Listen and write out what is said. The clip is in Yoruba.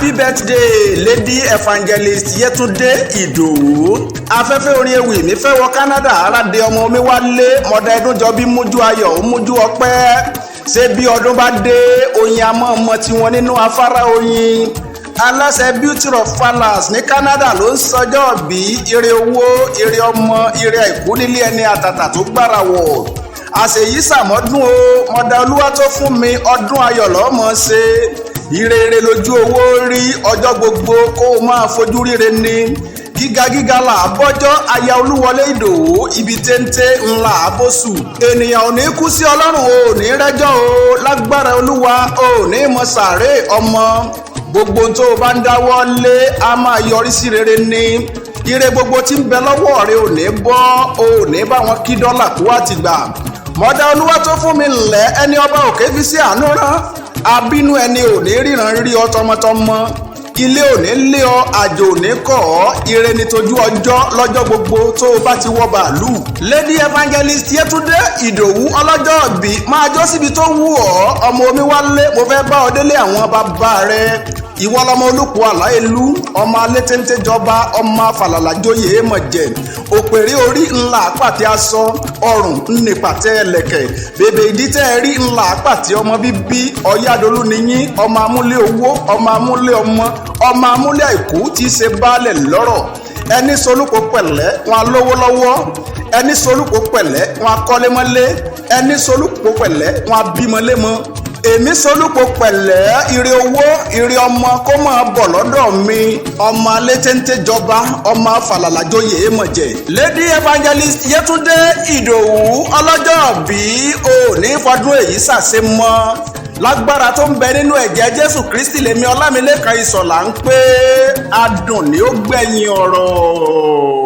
happy birthday lady evangelist Yétúndé Ìdòwú. afẹ́fẹ́ orin ewì mi fẹ́ wọ Canada aládé ọmọ omi wálé mọ̀dá ẹdún jọ bí mójú ayọ̀ ó mójú ọpẹ́. ṣé bí ọdún bá dé oyin àmọ́ ọmọ tiwọn nínú afárá oyin. aláṣẹ beauty of palace ní Canada ló ń sọjọ́ bí ire owó ire ọmọ ire àìkú nílé ẹni àtàtà tó gbára wọ̀. àṣeyí sàmọ́dún o mọ̀dá olúwa tó fún mi ọdún ayọ̀ lọ́mọ ṣe. ìrere lójú owó rí ọjọ́ gbogbo kó o máa fojú ríre ní. gíga là á bọ́jọ́ aya Olúwọlé Ìdòwú ibi téńté ńlá àbòsù. ènìyàn ò ní kú sí ọlọ́run o ò ní rẹ́jọ́ o lágbára olúwa o ò ní mọ sàárè ọmọ. gbogbo tó o bá ń dáwọ́ lé a máa yọrí sí rere ní. ire gbogbo tí ń bẹ lọ́wọ́ rẹ ò ní bọ́ o ò ní bá wọn kí dọ́là kú àtìgbà. mọ̀dá olúwa tó fún mi lẹ̀ ẹni ọba òkè fi sí àánú rán. abínú ẹni ò ní ríran rí ọ tọmọtọmọ. ilé ò ní lé ọ àjò ò ní kọ̀ ọ́ ire ní tójú ọjọ́ lọ́jọ́ gbogbo tó o bá ti wọ bàálù. lady evangelist Yétúndé Ìdòwú ọlọ́jọ́ ìbí máa jó síbi tó wù ọ́ ọmọ omi wálé mo fẹ́ bá ọ délé àwọn bàbá rẹ. ìwọ lọmọ olùkọ́ àláìlú ọmọ alétéńté jọba ọmọ afàlàlà jóyè èèmọ̀jẹ̀ òpèrè orí ńlá àpàtẹ aṣọ ọrùn ńnì pàtẹ ẹlẹ̀kẹ̀ bèbè ìdí tẹ́ ẹ rí ńlá àpàtẹ ọmọ bíbí ọ̀yádolú nìyí ọmọ amúlé owó ọmọ amúlé ọmọ ọmọ amúlé àìkú tí í ṣe baálẹ̀ lọ́rọ̀. ẹni solúkọ pẹ̀lẹ́ wọn lówó lọ́wọ́ ẹni solúkọ pẹ̀lẹ́ wọn kọ́lé mọ́lé ẹni solúkọ pẹ̀lẹ́ wọn bímọ lémọ. èmi solúkọ pẹ̀lẹ́ ire owó ire ọmọ kó máa bọ̀ lọ́dọ̀ mi ọmọ alétéńté jọba ọmọ afàlàlàjòyè èèmọ̀jẹ̀. lady evangelist Yétúndé Ìdòwú ọlọ́jọ́ bí òní fọdún èyí ṣàṣe mọ́ lágbára tó ń bẹ nínú ẹ̀jẹ̀ Jésù Kristi lèmi Ọlámilékan Ishọla ń pé adùn ni ó gbẹ̀yìn ọ̀rọ̀.